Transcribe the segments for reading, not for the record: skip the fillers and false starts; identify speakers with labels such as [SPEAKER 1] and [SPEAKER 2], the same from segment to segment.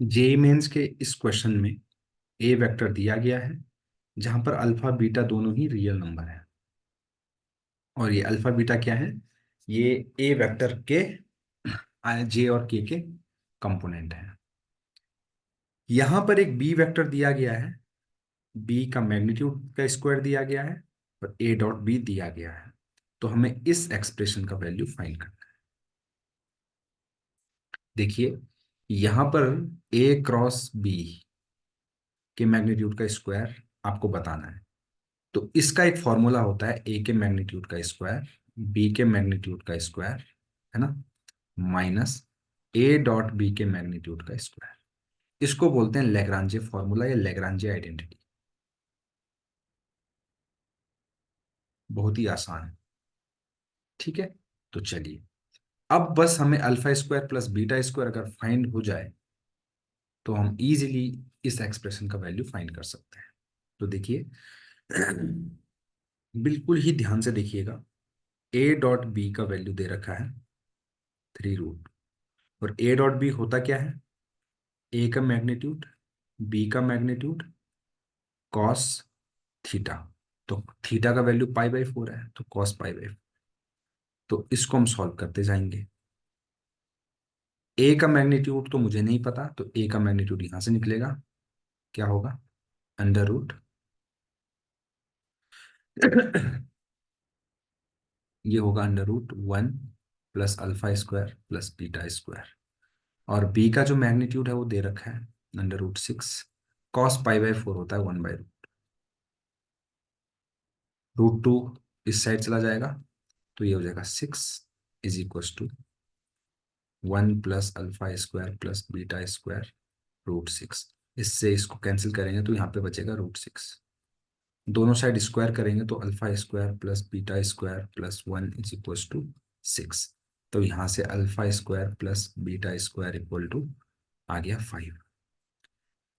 [SPEAKER 1] JEE mains के इस question में ए वेक्टर दिया गया है जहां पर अल्फा बीटा दोनों ही रियल नंबर है। और ये अल्फा बीटा क्या है? ये ए वेक्टर के जे और के कंपोनेंट है। यहां पर एक बी वेक्टर दिया गया है, बी का मैग्नीट्यूड का स्क्वायर दिया गया है और ए डॉट बी दिया गया है। तो हमें इस एक्सप्रेशन का वैल्यू फाइंड करना है। देखिए, यहां पर ए क्रॉस बी के मैग्नीट्यूड का स्क्वायर आपको बताना है। तो इसका एक फॉर्मूला होता है ए के मैग्नीट्यूड का स्क्वायर बी के मैग्नीट्यूड का स्क्वायर, है ना, माइनस ए डॉट बी के मैग्नीट्यूड का स्क्वायर। इसको बोलते हैं लैग्रांजे फॉर्मूला या लैग्रांजे आइडेंटिटी। बहुत ही आसान है। ठीक है, तो चलिए, अब बस हमें alpha square plus beta square अगर फाइंड हो जाए तो हम इजीली इस एक्सप्रेशन का वैल्यू फाइंड कर सकते हैं। तो देखिए, बिल्कुल ही ध्यान से देखिएगा, ए डॉट बी का वैल्यू दे रखा है 3 रूट। और ए डॉट बी होता क्या है? ए का मैग्नीट्यूड, बी का मैग्नीट्यूड, कॉस थीटा। तो थीटा का वैल्यू पाई/4 है, तो कॉस पाई/4। तो इसको हम सॉल्व करते जाएंगे। ए का मैग्नीट्यूड तो मुझे नहीं पता, तो ए का मैग्नीट्यूड यहां से निकलेगा, क्या होगा? अंडर रूट ये होगा under root 1 plus alpha square plus beta square. और बी का जो मैग्नीट्यूड है वो दे रखा है अंडर रूट 6। कॉस पाई/4 होता है 1/रूट। रूट 2 इस साइड चला जाएगा, तो ये हो जाएगा 6 is equal to 1 plus alpha square plus beta square root 6। इससे इसको कैंसिल करेंगे तो यहाँ पे बचेगा रूट 6। दोनों साइड स्क्वायर करेंगे तो alpha square plus beta square plus 1 is equal to 6। तो यहाँ से alpha square plus beta square equal to आ गया 5।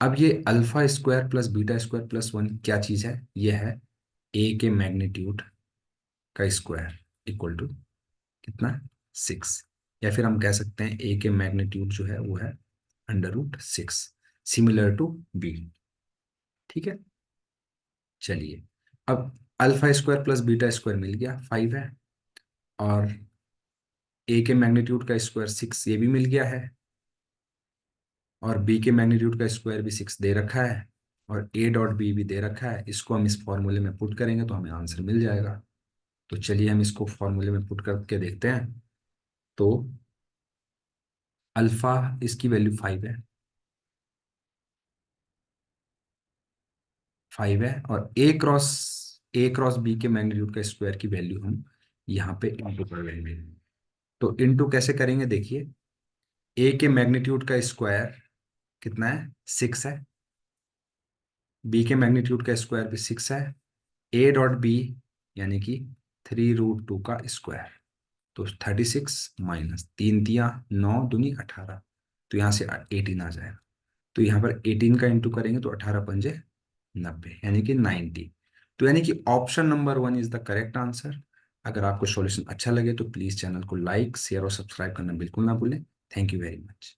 [SPEAKER 1] अब ये alpha square plus beta square plus 1 क्या चीज है? ये है ए के मैग्नीट्यूड का स्क्वायर इक्वल टू कितना? 6। या फिर हम कह सकते हैं ए के मैग्नीट्यूड जो है वो है under root 6, similar to B. ठीक है, चलिए, अब alpha square plus beta square मिल गया 5 है, और ए के मैग्नीट्यूड का स्क्वायर 6 ये भी मिल गया है, और बी के मैग्नीट्यूड का स्क्वायर भी 6 दे रखा है, और ए डॉट बी भी दे रखा है। इसको हम इस फॉर्मूले में पुट करेंगे तो हमें आंसर मिल जाएगा। तो चलिए हम इसको फॉर्मूले में पुट करके देखते हैं। तो अल्फा इसकी वैल्यू 5 है, 5 है, और ए क्रॉस बी के मैग्नीट्यूड का स्क्वायर की वैल्यू हम यहाँ पे इंटू कर लेंगे। तो इंटू कैसे करेंगे? देखिए, ए के मैग्नीट्यूड का स्क्वायर कितना है? 6 है। बी के मैग्नीट्यूड का स्क्वायर भी 6 है। ए डॉट बी यानी कि 3 रूट 2 का स्क्वायर। तो 36 माइनस 3 × 3 = 9, 2 = 18। तो यहाँ से 18 आ जाएगा। तो यहाँ पर 18 का इंटू करेंगे तो 18×5 = 90, यानी कि 90। तो यानी कि option number 1 is the correct answer. अगर आपको सॉल्यूशन अच्छा लगे तो प्लीज चैनल को लाइक शेयर और सब्सक्राइब करना बिल्कुल ना भूलें। Thank you very much.